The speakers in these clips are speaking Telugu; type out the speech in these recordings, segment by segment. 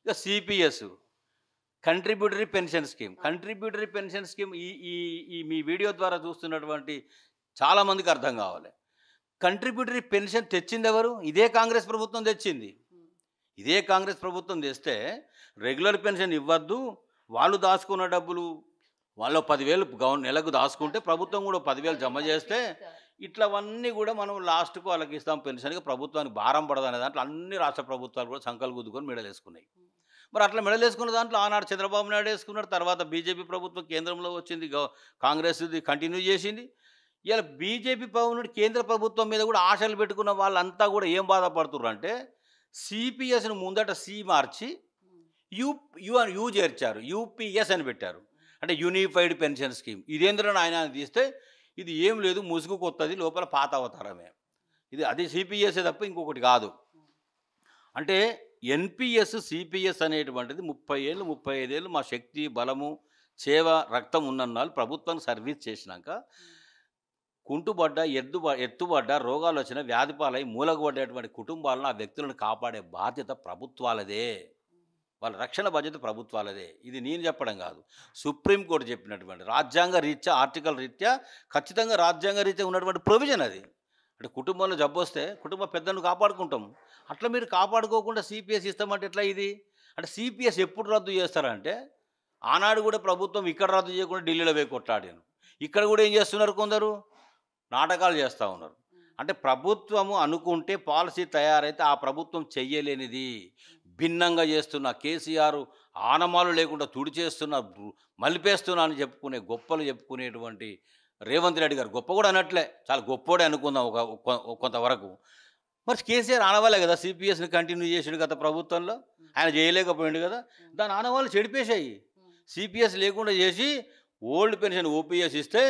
ఇక CPS contributory pension scheme. Contributory pension scheme ఈ ఈ ఈ మీ వీడియో ద్వారా చూస్తున్నటువంటి చాలామందికి అర్థం కావాలి. కంట్రిబ్యూటరీ పెన్షన్ తెచ్చిందెవరు? ఇదే కాంగ్రెస్ ప్రభుత్వం తెచ్చింది. ఇదే కాంగ్రెస్ ప్రభుత్వం తెస్తే రెగ్యులర్ పెన్షన్ ఇవ్వద్దు, వాళ్ళు దాచుకున్న డబ్బులు వాళ్ళు 10,000 నెలకు దాచుకుంటే ప్రభుత్వం కూడా 10,000 జమ చేస్తే ఇట్లవన్నీ కూడా మనం లాస్ట్కు వాళ్ళకి ఇస్తాం పెన్షన్గా, ప్రభుత్వానికి భారం పడదనే దాంట్లో అన్ని రాష్ట్ర ప్రభుత్వాలు కూడా సంకలు గుద్దుకొని మెడలేసుకున్నాయి. మరి అట్లా మెడలేసుకున్న దాంట్లో ఆనాడు చంద్రబాబు నాయుడు వేసుకున్నాడు, తర్వాత బీజేపీ ప్రభుత్వం కేంద్రంలో వచ్చింది, కాంగ్రెస్ది కంటిన్యూ చేసింది. ఇలా బీజేపీ పవనుడు కేంద్ర ప్రభుత్వం మీద కూడా ఆశలు పెట్టుకున్న వాళ్ళంతా కూడా ఏం బాధపడుతున్నారు అంటే సిపిఎస్ను ముందట సి మార్చి యూ చేర్చారు, యూపీఎస్ అని పెట్టారు. అంటే యూనిఫైడ్ పెన్షన్ స్కీమ్. ఇదేంద్ర ఆయన తీస్తే ఇది ఏం లేదు, ముసుగు కొత్తది, లోపల పాత అవతారమే. అది సిపిఎస్ తప్ప ఇంకొకటి కాదు. అంటే ఎన్పిఎస్ సిపిఎస్ అనేటువంటిది 30 ఏళ్ళు 35 ఏళ్ళు మా శక్తి బలము సేవ రక్తం ఉన్నన్నాళ్ళు ప్రభుత్వానికి సర్వీస్ చేసినాక కుంటుబడ్డ ఎత్తుబడ్డ రోగాలు వచ్చిన వ్యాధిపాలై మూలగబడ్డేటువంటి కుటుంబాలను ఆ వ్యక్తులను కాపాడే బాధ్యత ప్రభుత్వాలదే. వాళ్ళ రక్షణ బాధ్యత ప్రభుత్వాలదే. ఇది నేను చెప్పడం కాదు, సుప్రీంకోర్టు చెప్పినటువంటి రాజ్యాంగ రీత్యా ఆర్టికల్ రీత్యా ఖచ్చితంగా రాజ్యాంగ రీత్యా ఉన్నటువంటి ప్రొవిజన్ అది. అంటే కుటుంబంలో జబ్బు వస్తే కుటుంబ పెద్దలను కాపాడుకుంటాం, అట్లా మీరు కాపాడుకోకుండా సిపిఎస్ ఇస్తామంటే ఎట్లా ఇది? అంటే సిపిఎస్ ఎప్పుడు రద్దు చేస్తారంటే ఆనాడు కూడా ప్రభుత్వం ఇక్కడ రద్దు చేయకుండా ఢిల్లీలో పోయి కొట్లాడాను. ఇక్కడ కూడా ఏం చేస్తున్నారు, కొందరు నాటకాలు చేస్తూ ఉన్నారు. అంటే ప్రభుత్వము అనుకుంటే పాలసీ తయారైతే ఆ ప్రభుత్వం చెయ్యలేనిది భిన్నంగా చేస్తున్న కేసీఆర్ ఆనమాలు లేకుండా తుడిచేస్తున్న మలిపేస్తున్నా అని చెప్పుకునే గొప్పలు చెప్పుకునేటువంటి రేవంత్ రెడ్డి గారు గొప్ప కూడా అనట్లే, చాలా గొప్పోడే అనుకుందాం కొంతవరకు. మరి కేసీఆర్ ఆనవాలే కదా సిపిఎస్ని కంటిన్యూ చేసాడు గత ప్రభుత్వంలో, ఆయన చేయలేకపోయాడు కదా, దాని ఆనవాళ్ళు చెడిపేశాయి. సిపిఎస్ లేకుండా చేసి ఓల్డ్ పెన్షన్ ఓపీఎస్ ఇస్తే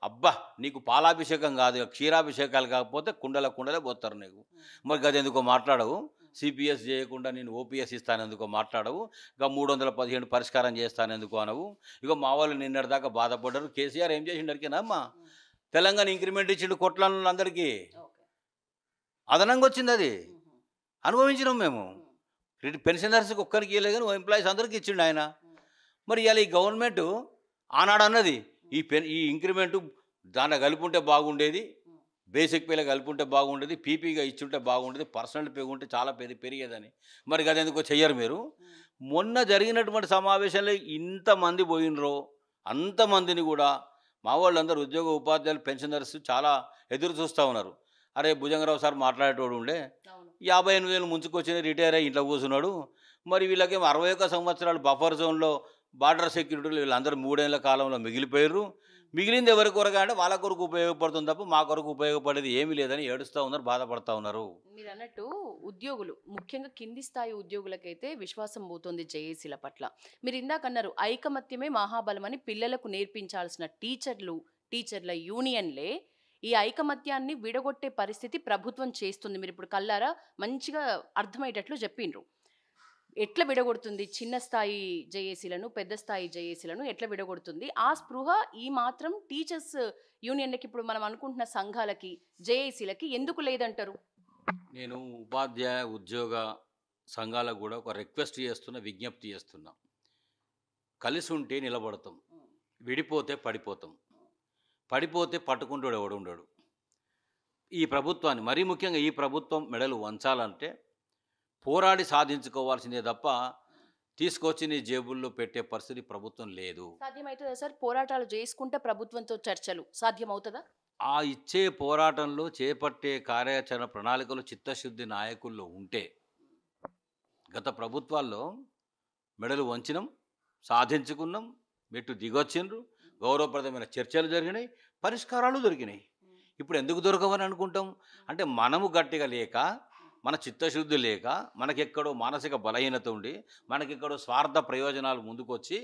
అబ్బా నీకు పాలాభిషేకం కాదు, క్షీరాభిషేకాలు కాకపోతే కుండలే పోతారు నీకు. మరి గది ఎందుకో మాట్లాడవు, సిపిఎస్ చేయకుండా నేను ఓపీఎస్ ఇస్తానెందుకో మాట్లాడవు, ఇక 315 పరిష్కారం చేస్తానెందుకు అనవు. ఇక మా వాళ్ళు నిన్నటిదాకా బాధపడ్డారు. కేసీఆర్ ఏం చేసిండరికేనమ్మా, తెలంగాణ ఇంక్రిమెంట్ ఇచ్చిండు కొట్లాళ్ళందరికీ, అదనంగా వచ్చింది, అది అనుభవించినాం మేము. పెన్షనర్స్కి ఒక్కరికి ఇవ్వలేదు కానీ ఎంప్లాయీస్ అందరికీ ఇచ్చిండు ఆయన. మరి ఇవాళ ఈ గవర్నమెంట్ ఆనాడు అన్నది ఈ ఇంక్రిమెంటు దాంట్లో కలుపుంటే బాగుండేది, బేసిక్ పేలో కలుపుంటే బాగుండేది, పీపీగా ఇచ్చుంటే బాగుండేది, పర్సనల్ పే ఉంటే చాలా పెరిగేదని. మరి అదెందుకో చెయ్యరు మీరు. మొన్న జరిగినటువంటి సమావేశంలో ఇంతమంది పోయినరో అంతమందిని కూడా మా వాళ్ళందరూ ఉద్యోగ ఉపాధ్యాయులు పెన్షనర్స్ చాలా ఎదురు చూస్తూ ఉన్నారు. అరే భుజంగరావు సార్ మాట్లాడేటోడు ఉండే 58,000 ముంచుకొచ్చిన రిటైర్ అయ్యి ఇంట్లో కూర్చున్నాడు, మరి వీళ్ళకేమో 61 సంవత్సరాలు బఫర్ జోన్లో బార్డర్ సెక్యూరిటీలు వీళ్ళందరూ 3 ఏళ్ల కాలంలో మిగిలిపోయారు. మిగిలింది ఎవరి కొరగా అంటే వాళ్ళ కొరకు ఉపయోగపడుతుంది తప్ప మా కొరకు ఉపయోగపడేది ఏమీ లేదని ఏడుస్తూ ఉన్నారు, బాధపడతా ఉన్నారు. మీరు అన్నట్టు ఉద్యోగులు ముఖ్యంగా కింది స్థాయి ఉద్యోగులకైతే విశ్వాసం పోతుంది జేఏసీల పట్ల. మీరు ఇందాక అన్నారు ఐకమత్యమే మహాబలమని. పిల్లలకు నేర్పించాల్సిన టీచర్ల యూనియన్లే ఈ ఐకమత్యాన్ని విడగొట్టే పరిస్థితి ప్రభుత్వం చేస్తుంది. మీరు ఇప్పుడు కల్లారా మంచిగా అర్థమయ్యేటట్లు చెప్పిండ్రు. ఎట్లా విడగొడుతుంది చిన్న స్థాయి జేఏసీలను, పెద్ద స్థాయి జేఏసీలను ఎట్లా విడగొడుతుంది? ఆ స్పృహ ఈ మాత్రం టీచర్స్ యూనియన్లకి, ఇప్పుడు మనం అనుకుంటున్న సంఘాలకి, జేఏసీలకి ఎందుకు లేదంటారు? నేను ఉపాధ్యాయ ఉద్యోగ సంఘాలకు కూడా ఒక రిక్వెస్ట్ చేస్తున్నా, విజ్ఞప్తి చేస్తున్నా. కలిసి ఉంటే నిలబడతాం, విడిపోతే పడిపోతాం. పడిపోతే పట్టుకుంటాడు ఎవడు ఉండడు. ఈ ప్రభుత్వాన్ని మరీ ముఖ్యంగా ఈ ప్రభుత్వం మెడలు వంచాలంటే పోరాడి సాధించుకోవాల్సిందే తప్ప తీసుకొచ్చి నీ జేబుల్లో పెట్టే పరిస్థితి ప్రభుత్వం లేదు. సాధ్యమవుతుందా సార్? పోరాటాలు చేసుకుంటే ప్రభుత్వంతో చర్చలు సాధ్యమవుతుందా? ఆ ఇచ్చే పోరాటంలో చేపట్టే కార్యాచరణ ప్రణాళికలు చిత్తశుద్ధి నాయకుల్లో ఉంటే, గత ప్రభుత్వాల్లో మెడలు వంచినాం, సాధించుకున్నాం, మెట్టు దిగొచ్చిండ్రు, గౌరవప్రదమైన చర్చలు జరిగినాయి, పరిష్కారాలు దొరికినాయి. ఇప్పుడు ఎందుకు దొరకవని అనుకుంటాం అంటే మనము గట్టిగా లేక, మన చిత్తశుద్ధి లేక, మనకెక్కడో మానసిక బలహీనత ఉండి, మనకెక్కడో స్వార్థ ప్రయోజనాలు ముందుకొచ్చి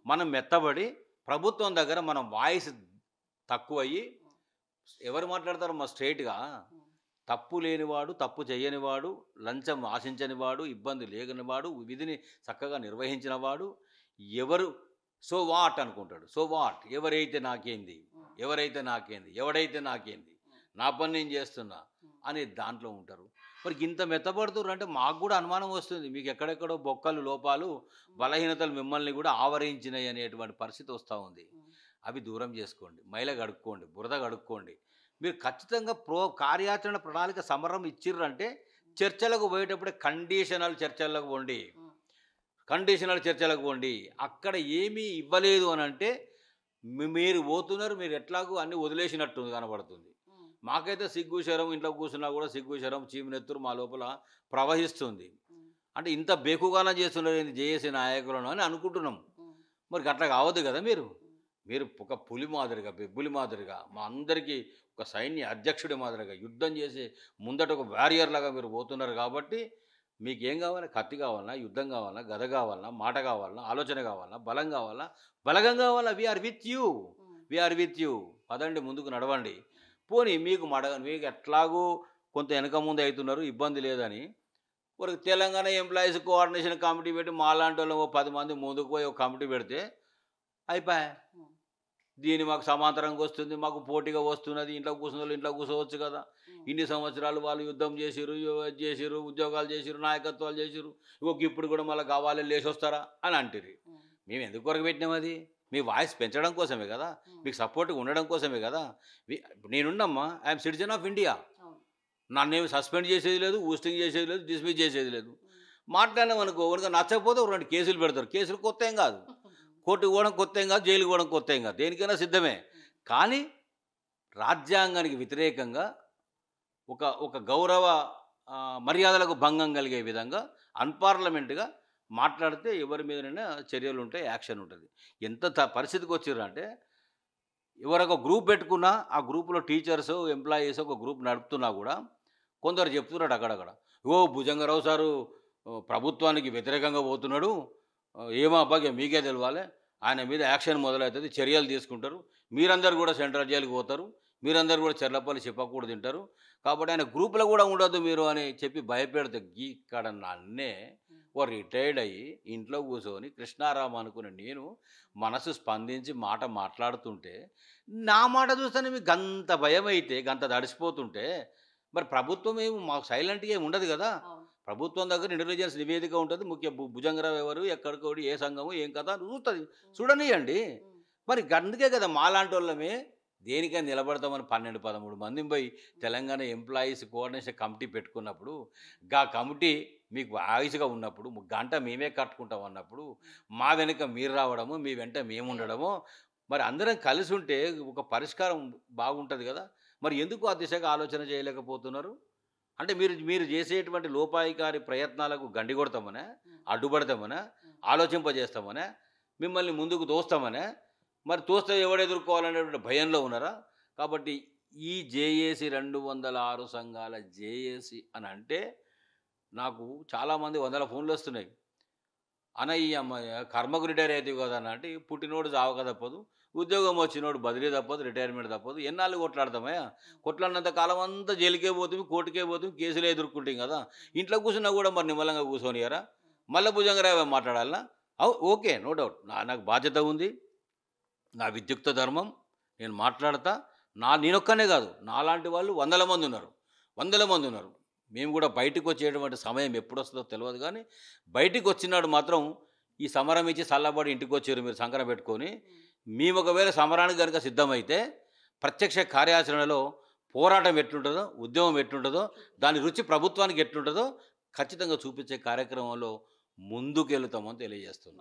మనం మెత్తబడి ప్రభుత్వం దగ్గర మనం వాయిస్ తక్కువయ్యి, ఎవరు మాట్లాడతారు మా స్ట్రైట్గా, తప్పు లేనివాడు, తప్పు చేయనివాడు, లంచం ఆశించనివాడు, ఇబ్బంది లేనివాడు, విధిని చక్కగా నిర్వహించినవాడు, ఎవరు సో వాట్ అనుకుంటాడు. సో వాట్, ఎవరైతే నాకేంది, ఎవడైతే నాకేంది, నా పని నేను చేస్తున్నా అనే దాంట్లో ఉంటారు. మరి ఇంత మెత్తబడుతుర్రు అంటే మాకు కూడా అనుమానం వస్తుంది. మీకు ఎక్కడెక్కడో బొక్కలు, లోపాలు, బలహీనతలు మిమ్మల్ని కూడా ఆవరించినాయి అనేటువంటి పరిస్థితి వస్తూ ఉంది. అవి దూరం చేసుకోండి. మైల కడుక్కోండి, బురద కడుక్కోండి. మీరు ఖచ్చితంగా కార్యాచరణ ప్రణాళిక సమరం ఇచ్చిర్రంటే చర్చలకు పోయేటప్పుడే కండిషనల్ చర్చలకు పోండి. కండిషనల్ చర్చలకు పోండి. అక్కడ ఏమీ ఇవ్వలేదు అని అంటే మీరు పోతున్నారు, మీరు ఎట్లాగూ అన్నీ వదిలేసినట్టు కనబడుతుంది. మాకైతే సిగ్గు శరం, ఇంట్లో కూర్చున్నా కూడా సిగ్గు శరం, చీమినెత్తురు మా లోపల ప్రవహిస్తుంది. అంటే ఇంత బేకుగానం చేస్తున్నారు జేఏసీ నాయకులను అని అనుకుంటున్నాం. మరి అట్లా కావద్దు కదా. మీరు ఒక పులి మాదిరిగా, బెబ్బులి మాదిరిగా, మా అందరికీ ఒక సైన్య అధ్యక్షుడి మాదిరిగా యుద్ధం చేసి ముందట ఒక వారియర్ లాగా మీరు పోతున్నారు. కాబట్టి మీకు ఏం కావాలి? కత్తి కావాలన్నా, యుద్ధం కావాలన్నా, గద కావాలన్నా, మాట కావాలన్నా, ఆలోచన కావాలన్నా, బలం కావాలన్నా, బలగం కావాలా? We're with you. పదండి, ముందుకు నడవండి. పోనీ మీకు ఎట్లాగూ కొంత వెనక ముందు అవుతున్నారు, ఇబ్బంది లేదని ఒక తెలంగాణ ఎంప్లాయీస్ కోఆర్డినేషన్ కమిటీ పెట్టి మాలాంటి వాళ్ళు 10 మంది ముందుకు పోయి ఒక కమిటీ పెడితే అయిపోయా. దీన్ని మాకు సమాంతరంగా వస్తుంది, మాకు పోటీగా వస్తున్నది, ఇంట్లో కూర్చున్న వాళ్ళు ఇంట్లో కూర్చోవచ్చు కదా. ఇన్ని సంవత్సరాలు వాళ్ళు యుద్ధం చేసిరు, ఉద్యోగాలు చేసిరు, నాయకత్వాలు చేసిరు, ఇప్పుడు కూడా మళ్ళీ కావాలి లేచి వస్తారా అని అంటారు. మేము ఎందుకు కొరకు పెట్టినాం? అది మీ వాయిస్ పెంచడం కోసమే కదా, మీకు సపోర్ట్గా ఉండడం కోసమే కదా. నేనున్నమ్మా, ఐఎమ్ సిటిజన్ ఆఫ్ ఇండియా. నన్నేమి సస్పెండ్ చేసేది లేదు, ఊస్టింగ్ చేసేది లేదు, డిస్మిస్ చేసేది లేదు. మాట్లాడినాం అనుకో, కనుక నచ్చకపోతే 2 కేసులు పెడతారు. కేసులు కొత్త ఏం కాదు, కోర్టుకు పోవడం కొత్త ఏం కాదు, జైలుకి పోవడం కొత్త ఏం కాదు, దేనికైనా సిద్ధమే. కానీ రాజ్యాంగానికి వ్యతిరేకంగా ఒక గౌరవ మర్యాదలకు భంగం కలిగే విధంగా అన్పార్లమెంట్గా మాట్లాడితే ఎవరి మీదనైనా చర్యలు ఉంటాయి, యాక్షన్ ఉంటుంది. ఎంత పరిస్థితికి వచ్చారు అంటే ఎవరొక గ్రూప్ పెట్టుకున్నా ఆ గ్రూపులో టీచర్స్, ఎంప్లాయీస్ ఒక గ్రూప్ నడుపుతున్నా కూడా కొందరు చెప్తున్నాడు అక్కడక్కడ, భుజంగరావు సారు ప్రభుత్వానికి వ్యతిరేకంగా పోతున్నాడు, ఏమో అబ్బాయి మీకే తెలవాలి, ఆయన మీద యాక్షన్ మొదలవుతుంది, చర్యలు తీసుకుంటారు, మీరందరూ కూడా సెంట్రల్ జైలుకి పోతారు, మీరందరూ కూడా చెర్లపల్లి చెప్పకూడదు తింటారు, కాబట్టి ఆయన గ్రూపులో కూడా ఉండదు మీరు అని చెప్పి భయపెడితే ఇక్కడ నన్నే రిటైర్డ్ అయ్యి ఇంట్లో కూర్చొని కృష్ణారామ అనుకున్న నేను మనసు స్పందించి మాట మాట్లాడుతుంటే నా మాట చూస్తేనే మీకు గంత భయం అయితే, గంత తడిసిపోతుంటే మరి ప్రభుత్వం ఏమి మాకు సైలెంట్గా ఏమి ఉండదు కదా. ప్రభుత్వం దగ్గర ఇంటెలిజెన్స్ నివేదిక ఉంటుంది, ముఖ్య భుజంగరావు ఎవరు, ఎక్కడికోడి, ఏ సంఘము, ఏం కదా చూస్తుంది, చూడనియండి. మరి అందుకే కదా మాలాంటి వాళ్ళమే దేనికైనా నిలబడతామని 12-13 మంది పోయి తెలంగాణ ఎంప్లాయీస్ కోఆర్డినేషన్ కమిటీ పెట్టుకున్నప్పుడు, గా కమిటీ మీకు వాయిస్గా ఉన్నప్పుడు, గంట మేమే కట్టుకుంటాం అన్నప్పుడు మా వెనుక మీరు రావడము, మీ వెంట మేము ఉండడము, మరి అందరం కలిసి ఉంటే ఒక పరిష్కారం బాగుంటుంది కదా. మరి ఎందుకు ఆ దిశగా ఆలోచన చేయలేకపోతున్నారు? అంటే మీరు చేసేటువంటి లోపాయికారి ప్రయత్నాలకు గండి కొడతామనే, అడ్డుపడతామనే, ఆలోచింపజేస్తామనే, మిమ్మల్ని ముందుకు తోస్తామనే, మరి తోస్తే ఎవడు ఎదుర్కోవాలనేటువంటి భయంలో ఉన్నారా? కాబట్టి ఈ జేఏసీ 206 సంఘాల జేఏసీ అని అంటే నాకు చాలామంది 100 ఫోన్లు వస్తున్నాయి. అన్నయ్య కర్మకు రిటైర్ అవుతావు కదా అని అంటే, పుట్టినోడు చావక తప్పదు, ఉద్యోగం వచ్చినోడు బదిలీ తప్పదు, రిటైర్మెంట్ తప్పదు, ఎన్నాళ్ళు కొట్లాడతామయ్యా? కొట్లాడినంత కాలం అంతా జైలుకే పోతుంది, కోర్టుకే పోతుంది, కేసులే ఎదుర్కొంటాం కదా. ఇంట్లో కూర్చున్నా కూడా మరి నిమ్మలంగా కూర్చొనియారా? మళ్ళీ భుజంగరావు మాట్లాడాలనా? ఓకే, నో డౌట్, నాకు బాధ్యత ఉంది, నా విద్యుక్త ధర్మం, నేను మాట్లాడతా. నేనొక్కనే కాదు, నాలాంటి వాళ్ళు 100 మంది ఉన్నారు. మేము కూడా బయటకు వచ్చేటువంటి సమయం ఎప్పుడు వస్తుందో తెలియదు, కానీ బయటికి వచ్చినాడు మాత్రం ఈ సమరం ఇచ్చి చల్లబడి ఇంటికి వచ్చారు మీరు సంకరం పెట్టుకొని. మేము ఒకవేళ సమరానికి కనుక సిద్ధమైతే ప్రత్యక్ష కార్యాచరణలో పోరాటం ఎట్లుంటుందో, ఉద్యమం ఎట్లుంటుందో, దాని రుచి ప్రభుత్వానికి ఎట్లుంటుందో ఖచ్చితంగా చూపించే కార్యక్రమంలో ముందుకెళ్తామని తెలియజేస్తున్నాం.